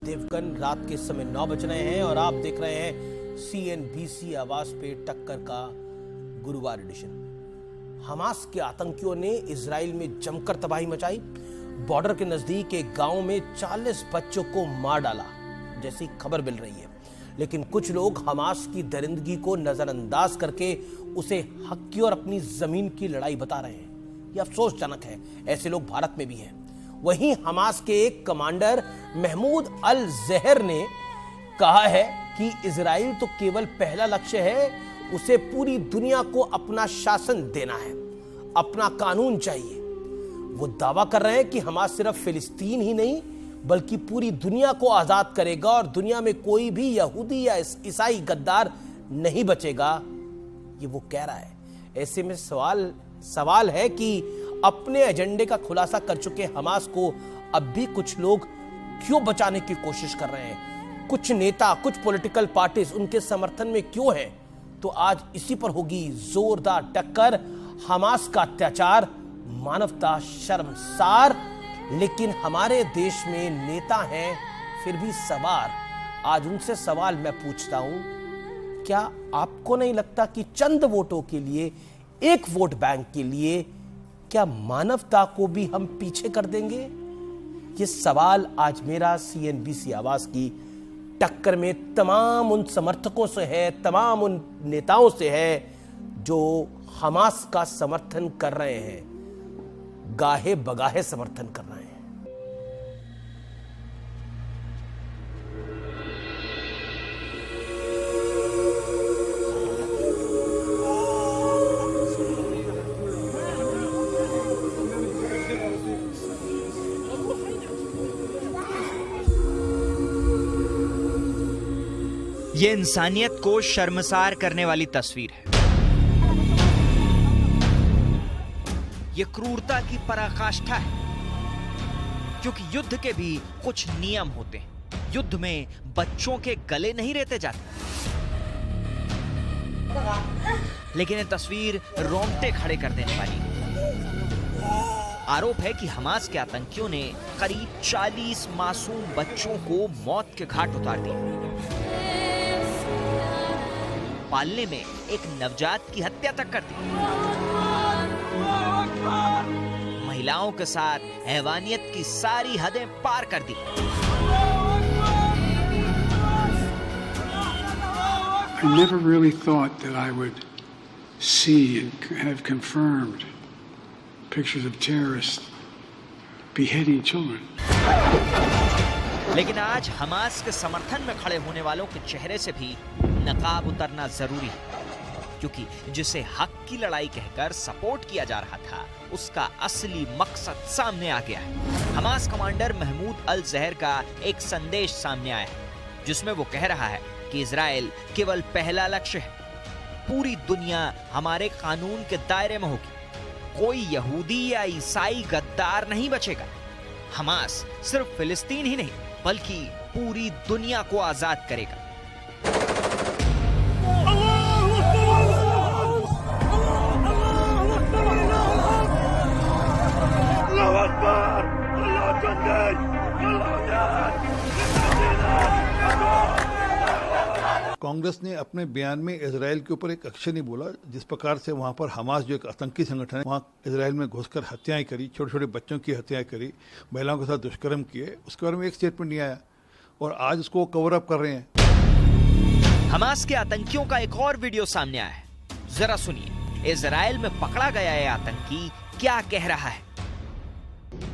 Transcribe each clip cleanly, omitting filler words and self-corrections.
देवगन रात के समय 9 बज रहे हैं और आप देख रहे हैं CNBC आवाज पे टक्कर का गुरुवार एडिशन। हमास के आतंकियों ने इजराइल में जमकर तबाही मचाई। बॉर्डर के नजदीक एक गांव में 40 बच्चों को मार डाला जैसी खबर मिल रही है, लेकिन कुछ लोग हमास की दरिंदगी को नजरअंदाज करके उसे हक की और अपनी जमीन की लड़ाई बता रहे हैं। यह अफसोसजनक है, ऐसे लोग भारत में भी हैं। वहीं हमास के एक कमांडर महमूद अल जहर ने कहा है कि इजराइल तो केवल पहला लक्ष्य है, उसे पूरी दुनिया को अपना शासन देना है, अपना कानून चाहिए। वो दावा कर रहे हैं कि हमास सिर्फ फिलिस्तीन ही नहीं बल्कि पूरी दुनिया को आजाद करेगा और दुनिया में कोई भी यहूदी या ईसाई गद्दार नहीं बचेगा। ये वो कह रहा है। ऐसे में सवाल है कि अपने एजेंडे का खुलासा कर चुके हमास को अब भी कुछ लोग क्यों बचाने की कोशिश कर रहे हैं? कुछ नेता, कुछ पॉलिटिकल पार्टीज उनके समर्थन में क्यों हैं? तो आज इसी पर होगी जोरदार टक्कर। हमास का अत्याचार, मानवता शर्मसार, लेकिन हमारे देश में नेता हैं फिर भी सवार। आज उनसे सवाल मैं पूछता हूं, क्या आपको नहीं लगता कि चंद वोटों के लिए, एक वोट बैंक के लिए क्या मानवता को भी हम पीछे कर देंगे? ये सवाल आज मेरा CNBC आवाज की टक्कर में तमाम उन समर्थकों से है, तमाम उन नेताओं से है जो हमास का समर्थन कर रहे हैं, गाहे बगाहे समर्थन कर रहे हैं। ये इंसानियत को शर्मसार करने वाली तस्वीर है। ये क्रूरता की पराकाष्ठा है, क्योंकि युद्ध के भी कुछ नियम होते हैं। युद्ध में बच्चों के गले नहीं रेते जाते। लेकिन ये तस्वीर रोंगटे खड़े कर देने वाली है। आरोप है कि हमास के आतंकियों ने करीब 40 मासूम बच्चों को मौत के घाट उतार दिया। पालने में एक नवजात की हत्या तक कर दी। महिलाओं के साथ हैवानियत की सारी हदें पार कर दी। I never really thought that I would see and have confirmed pictures of terrorists beheading children. लेकिन आज हमास के समर्थन में खड़े होने वालों के चेहरे से भी नकाब उतरना जरूरी है, क्योंकि जिसे हक की लड़ाई कहकर सपोर्ट किया जा रहा था, उसका असली मकसद सामने आ गया है। हमास कमांडर महमूद अल जहर का एक संदेश सामने आया है, जिसमें वो कह रहा है कि इजराइल केवल पहला लक्ष्य है, पूरी दुनिया हमारे कानून के दायरे में होगी, कोई यहूदी या ईसाई गद्दार नहीं बचेगा। हमास सिर्फ फिलिस्तीन ही नहीं बल्कि पूरी दुनिया को आजाद करेगा। कांग्रेस ने अपने बयान में इजराइल के ऊपर एक अक्षर नहीं बोला। जिस प्रकार से वहां पर हमास जो एक आतंकी संगठन है, वहां इजराइल में घुसकर हत्याएं करी, छोटे छोटे बच्चों की हत्याएं करी, महिलाओं के साथ दुष्कर्म किए, उसके बारे में एक स्टेटमेंट नहीं आया और आज उसको कवर अप कर रहे हैं। हमास के आतंकियों का एक और वीडियो सामने आया है, जरा सुनिए। इजराइल में पकड़ा गया ये आतंकी क्या कह रहा है।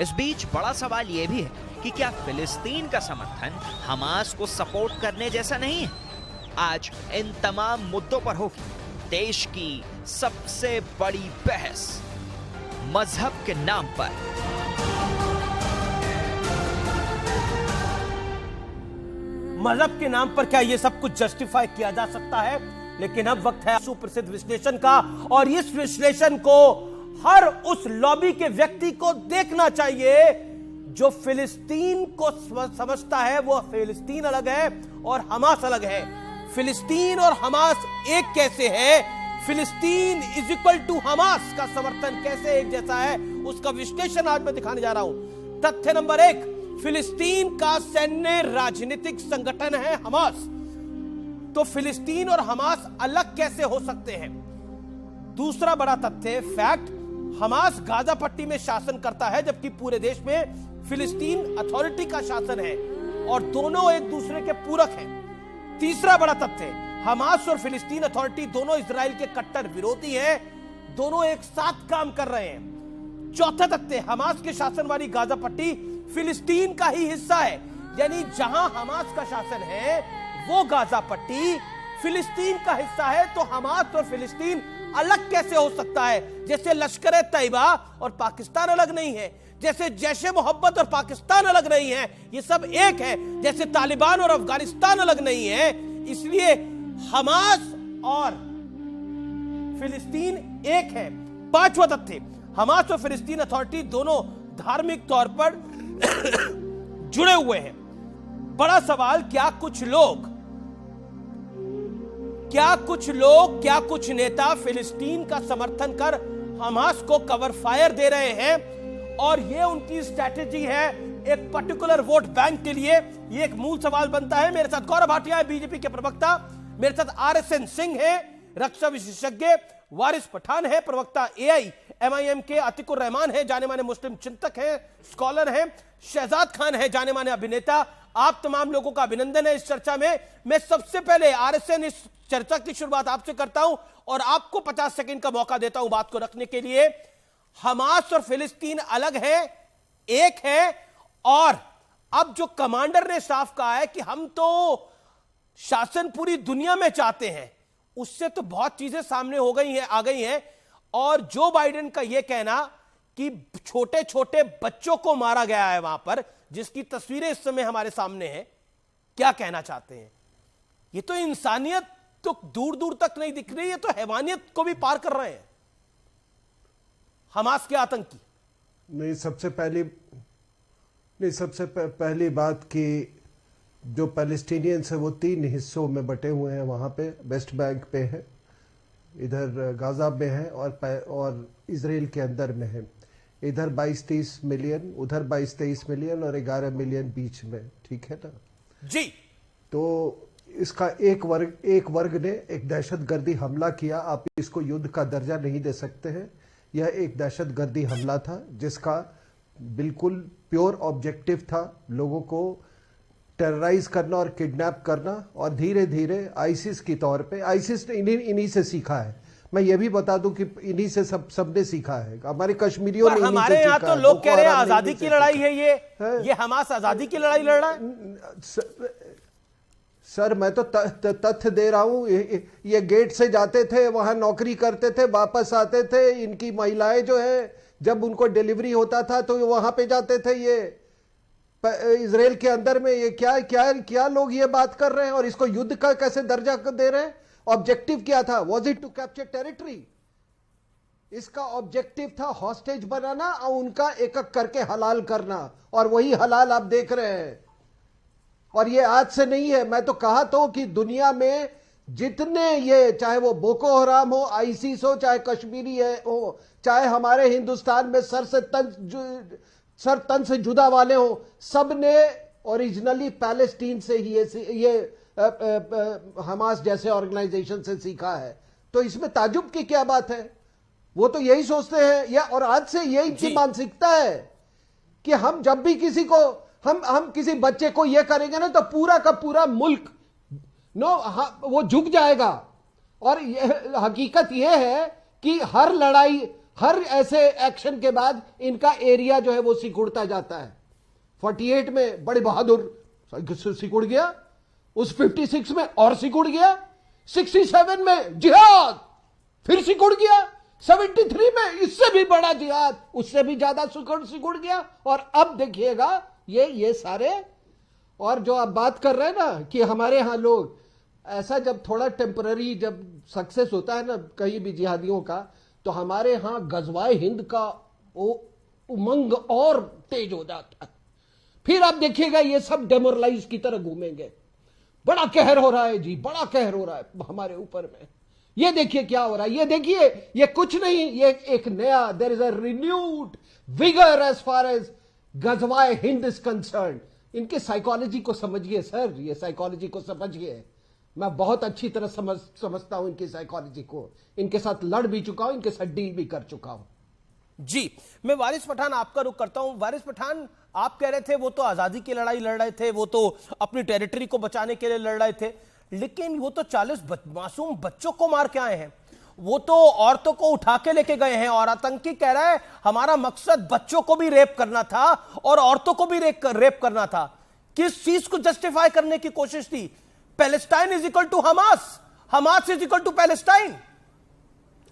इस बीच बड़ा सवाल यह भी है कि क्या फिलिस्तीन का समर्थन हमास को सपोर्ट करने जैसा नहीं है? आज इन तमाम मुद्दों पर होगी देश की सबसे बड़ी बहस, मजहब के नाम पर। मजहब के नाम पर क्या ये सब कुछ जस्टिफाई किया जा सकता है? लेकिन अब वक्त है सुप्रसिद्ध विश्लेषण का, और इस विश्लेषण को हर उस लॉबी के व्यक्ति को देखना चाहिए जो फिलिस्तीन को समझता है वो फिलिस्तीन अलग है और हमास अलग है। फिलिस्तीन और हमास एक कैसे है, फिलिस्तीन इज इक्वल टू हमास का समर्थन कैसे एक जैसा है, उसका विश्लेषण आज मैं दिखाने जा रहा हूं। तथ्य नंबर 1, फिलिस्तीन का सैन्य राजनीतिक संगठन है हमास। तो फिलिस्तीन और हमास अलग कैसे हो सकते हैं? दूसरा बड़ा तथ्य, फैक्ट, हमास गाजा पट्टी में शासन करता है जबकि पूरे देश में फिलिस्तीन अथॉरिटी का शासन है और दोनों एक दूसरे के पूरक हैं। तीसरा बड़ा तथ्य, हमास और फिलिस्तीन अथॉरिटी दोनों इजराइल के कट्टर विरोधी हैं, दोनों एक साथ काम कर रहे हैं। चौथा तथ्य, हमास के शासन वाली गाजा पट्टी फिलिस्तीन का ही हिस्सा है, यानी जहां हमास का शासन है वो गाजा पट्टी फिलिस्तीन का हिस्सा है। तो हमास और फिलिस्तीन अलग कैसे हो सकता है? जैसे लश्कर तैयबा और पाकिस्तान अलग नहीं है, जैसे जैशे मोहब्बत और पाकिस्तान अलग नहीं है, ये सब एक है। जैसे तालिबान और अफगानिस्तान अलग नहीं है, इसलिए हमास और फिलिस्तीन एक है। पांचवा तथ्य, हमास और फिलिस्तीन अथॉरिटी दोनों धार्मिक तौर पर जुड़े हुए हैं। बड़ा सवाल, क्या कुछ नेता फिलिस्तीन का समर्थन कर हमास को कवर फायर दे रहे हैं और यह उनकी स्ट्रैटेजी है एक पर्टिकुलर वोट बैंक के लिए? यह एक मूल सवाल बनता है। मेरे साथ गौरव भाटिया है, बीजेपी के प्रवक्ता, मेरे साथ RSN सिंह है, रक्षा विशेषज्ञ, वारिस पठान है, प्रवक्ता AIMIM के, अतिकुर रहमान है, जाने माने मुस्लिम चिंतक हैं, स्कॉलर हैं, शहजाद खान है, जाने माने अभिनेता। आप तमाम लोगों का अभिनंदन है इस चर्चा में। मैं सबसे पहले RSN इस चर्चा की शुरुआत आपसे करता हूं और आपको 50 सेकंड का मौका देता हूं बात को रखने के लिए। हमास और फिलिस्तीन अलग है, एक है, और अब जो कमांडर ने साफ कहा है कि हम तो शासन पूरी दुनिया में चाहते हैं, उससे तो बहुत चीजें सामने आ गई हैं। और जो बाइडेन का यह कहना कि छोटे छोटे बच्चों को मारा गया है वहां पर, जिसकी तस्वीरें इस समय हमारे सामने हैं, क्या कहना चाहते हैं? ये तो इंसानियत तो दूर दूर तक नहीं दिख रही है, तो हैवानियत को भी पार कर रहे हैं हमास के आतंकी। नहीं, सबसे पहली बात कि जो पैलेस्टीनियंस है वो 3 हिस्सों में बटे हुए हैं। वहाँ पे वेस्ट बैंक पे है, इधर गाजा में है और इजराइल के अंदर में है। इधर 22-23 मिलियन, उधर 22-23 मिलियन और 11 मिलियन बीच में, ठीक है ना जी। तो इसका एक वर्ग ने एक दहशतगर्दी हमला किया। आप इसको युद्ध का दर्जा नहीं दे सकते हैं। यह एक दहशतगर्दी हमला था जिसका बिल्कुल प्योर ऑब्जेक्टिव था लोगों को टेरराइज करना और किडनैप करना, और धीरे धीरे आईसिस की तौर पे, आईसिस ने इन्हीं से सीखा है। मैं ये भी बता दूं कि इन्हीं से सबने सीखा है। हमारे कश्मीरियों ने, हमारे यहाँ तो लोग कह रहे हैं आजादी की लड़ाई है ये हमास आजादी की लड़ाई लड़ रहा है। सर मैं तो तथ्य दे रहा हूं। ये गेट से जाते थे, वहां नौकरी करते थे, वापस आते थे। इनकी महिलाएं जो है, जब उनको डिलीवरी होता था तो वहां पे जाते थे। ये इजराइल के अंदर में ये क्या लोग ये बात कर रहे हैं और इसको युद्ध का कैसे दर्जा दे रहे हैं? ऑब्जेक्टिव क्या था? Was it to capture territory? इसका ऑब्जेक्टिव था हॉस्टेज बनाना और उनका एक एक करके हलाल करना, और वही हलाल आप देख रहे हैं। और ये आज से नहीं है। मैं तो कहा तो कि दुनिया में जितने ये, चाहे वो बोको हराम हो, आईसिस हो, चाहे कश्मीरी हो, चाहे हमारे हिंदुस्तान में सर तन से जुदा वाले हो, सब ने ओरिजिनली पैलेस्टीन से ही ये हमास जैसे ऑर्गेनाइजेशन से सीखा है। तो इसमें ताजुब की क्या बात है? वो तो यही सोचते हैं, या और आज से यही इनकी मानसिकता है कि हम जब भी किसी को, हम किसी बच्चे को ये करेंगे ना तो पूरा का पूरा मुल्क वो झुक जाएगा। और हकीकत यह है कि हर लड़ाई, हर ऐसे एक्शन के बाद इनका एरिया जो है वो सिकुड़ता जाता है। 48 में बड़े बहादुर सिकुड़ गया, उस 56 में और सिकुड़ गया, 67 में जिहाद फिर सिकुड़ गया, 73 में इससे भी बड़ा जिहाद, उससे भी ज्यादा सिकुड़ गया। और अब देखिएगा ये सारे, और जो आप बात कर रहे हैं ना कि हमारे यहां लोग, ऐसा जब थोड़ा टेम्पररी जब सक्सेस होता है ना कहीं भी जिहादियों का, तो हमारे यहां गजवाए हिंद का उमंग और तेज हो जाता है। फिर आप देखिएगा ये सब डेमोरलाइज की तरह घूमेंगे। बड़ा कहर हो रहा है जी, बड़ा कहर हो रहा है हमारे ऊपर में। ये देखिए क्या हो रहा है, ये देखिए, ये कुछ नहीं, ये एक नया, there is a renewed vigour as far as गजवाए हिंद इज कंसर्न। इनके साइकोलॉजी को समझिए सर, ये साइकोलॉजी को समझिए। मैं बहुत अच्छी तरह समझता हूं इनकी साइकोलॉजी को, इनके साथ लड़ भी चुका हूं, इनके साथ डील भी कर चुका हूं। जी, मैं वारिस पठान आपका रुख करता हूं। वारिस पठान, आप कह रहे थे वो तो आजादी की लड़ाई लड़ रहे थे, वो तो अपनी टेरिटरी को बचाने के लिए लड़ रहे थे, लेकिन वो तो 40 मासूम बच्चों को मार के आए हैं, वो तो औरतों को उठा के लेके गए हैं। और आतंकी कह रहा है हमारा मकसद बच्चों को भी रेप करना था और औरतों को भी रेप करना था। किस चीज को जस्टिफाई करने की कोशिश थी? Palestine is equal to Hamas, Hamas is equal to Palestine.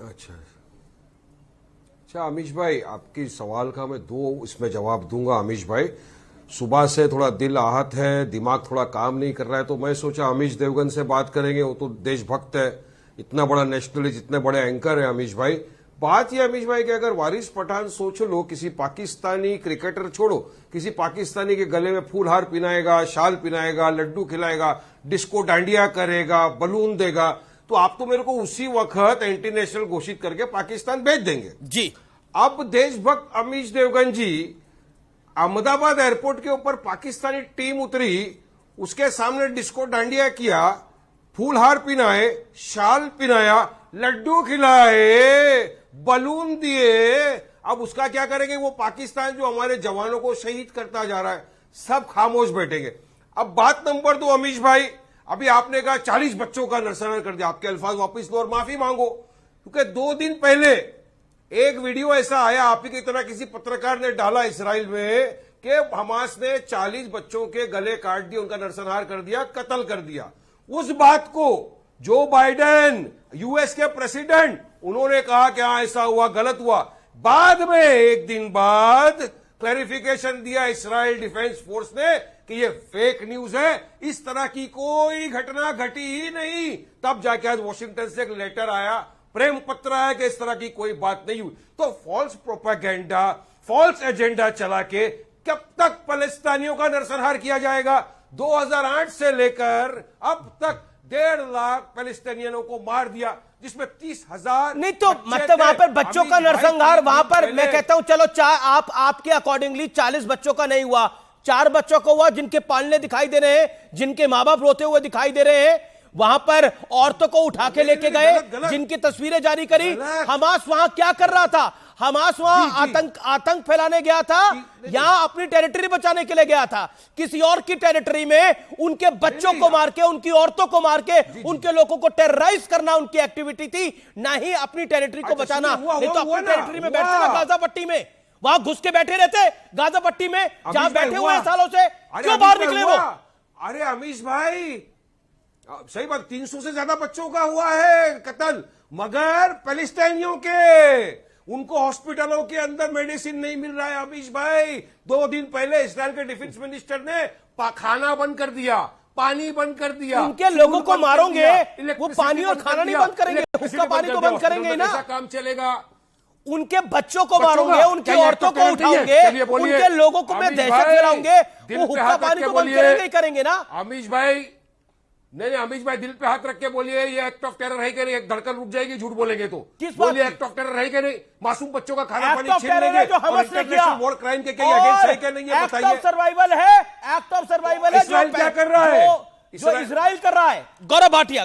अच्छा अमीश भाई, आपकी सवाल का मैं दो इसमें जवाब दूंगा। अमीश भाई, सुबह से थोड़ा दिल आहत है, दिमाग थोड़ा काम नहीं कर रहा है, तो मैं सोचा अमीश देवगन से बात करेंगे। वो तो देशभक्त है, इतना बड़ा नेशनलिस्ट, इतने बड़े एंकर है अमीश भाई। बात यह अमीश भाई कि अगर वारिस पठान सोच लो, किसी पाकिस्तानी क्रिकेटर छोड़ो, किसी पाकिस्तानी के गले में फूल हार पिनाएगा, शाल पिनाएगा, लड्डू खिलाएगा, डिस्को डांडिया करेगा, बलून देगा, तो आप तो मेरे को उसी वक्त एंटी नेशनल घोषित करके पाकिस्तान भेज देंगे जी। अब देशभक्त अमीश देवगन जी अहमदाबाद एयरपोर्ट के ऊपर पाकिस्तानी टीम उतरी, उसके सामने डिस्को डांडिया किया, फूलहार पिनाए, शाल पिनाया, लड्डू खिलाए, बलून दिए। अब उसका क्या करेंगे वो पाकिस्तान जो हमारे जवानों को शहीद करता जा रहा है? सब खामोश बैठेंगे। अब बात नंबर 2 अमीश भाई, अभी आपने कहा 40 बच्चों का नरसंहार कर दिया, आपके अल्फाज वापस लो और माफी मांगो, क्योंकि 2 दिन पहले एक वीडियो ऐसा आया, आप ही की तरह किसी पत्रकार ने डाला इसराइल में कि हमास ने 40 बच्चों के गले काट दिए, उनका नरसंहार कर दिया, कत्ल कर दिया। उस बात को जो बाइडेन यूएस के प्रेसिडेंट, उन्होंने कहा कि हाँ ऐसा हुआ, गलत हुआ। बाद में एक दिन बाद क्लैरिफिकेशन दिया इसराइल डिफेंस फोर्स ने कि ये फेक न्यूज है, इस तरह की कोई घटना घटी ही नहीं। तब जाके आज वॉशिंगटन से एक लेटर आया, प्रेम पत्र आया कि इस तरह की कोई बात नहीं हुई। तो फॉल्स प्रोपेगेंडा, फॉल्स एजेंडा चला के कब तक फलस्तीनियों का नरसंहार किया जाएगा? 2008 से लेकर अब तक 1.5 लाख फलस्तीनियों को मार दिया, जिसमें 30,000 नहीं तो मतलब वहां पर बच्चों का नरसंहार, वहां पर मैं कहता हूं चलो आपके अकॉर्डिंगली 40 बच्चों का नहीं हुआ, 4 बच्चों को हुआ, जिनके पालने दिखाई दे रहे हैं, जिनके मां बाप रोते हुए दिखाई दे रहे हैं। वहां पर औरतों को उठा के लेके गए, जिनकी तस्वीरें जारी करी। हमास वहां क्या कर रहा था? हमास वहां आतंक फैलाने गया था, यहां अपनी टेरिटरी बचाने के लिए गया था। किसी और की टेरिटरी में उनके बच्चों को मार के, उनकी औरतों को मार के, उनके लोगों को टेरराइज करना उनकी एक्टिविटी थी, ना ही अपनी टेरिटरी को बचाना। नहीं तो अपनी टेरिटरी में बैठते ना, गाजा पट्टी में वहां घुस के बैठे रहते, गाजा पट्टी में जहां बैठे हुए हैं सालों से, क्यों बाहर निकले वो? अरे अमीश भाई, सही बात, 300 से ज्यादा बच्चों का हुआ है कत्ल, मगर पैलेस्टाइनियों के, उनको हॉस्पिटलों के अंदर मेडिसिन नहीं मिल रहा है अमीश भाई। 2 दिन पहले इस्राइल के डिफेंस मिनिस्टर ने खाना बंद कर दिया, पानी बंद कर दिया। उनके लोगों को मारोगे, वो पानी और खाना नहीं बंद करेंगे, उसका पानी तो बंद करेंगे ना, काम चलेगा। उनके बच्चों को मारोगे, उनकी औरतों को उठाओगे, उनके लोगों को में दहशत फैलाओगे, वो हुक्का पानी तो बंद करेंगे ही करेंगे ना अमीश भाई। नहीं अमीश भाई, दिल पे हाथ रख के बोलिए, ये एक्ट ऑफ टेरर है कि नहीं? एक धड़कन रुक जाएगी झूठ बोलेंगे तो। बोलिए एक्ट ऑफ टेरर है कि नहीं? मासूम बच्चों का खाना पानी छीन लेंगे जो हमस ने किया, वॉर क्राइम के अगेंस्ट है कि नहीं, ये बताइए। एक्ट ऑफ सर्वाइवल है, एक्ट ऑफ सर्वाइवल है। इस्राइल क्या कर रहा है? जो इजराइल कर रहा है। गौरव भाटिया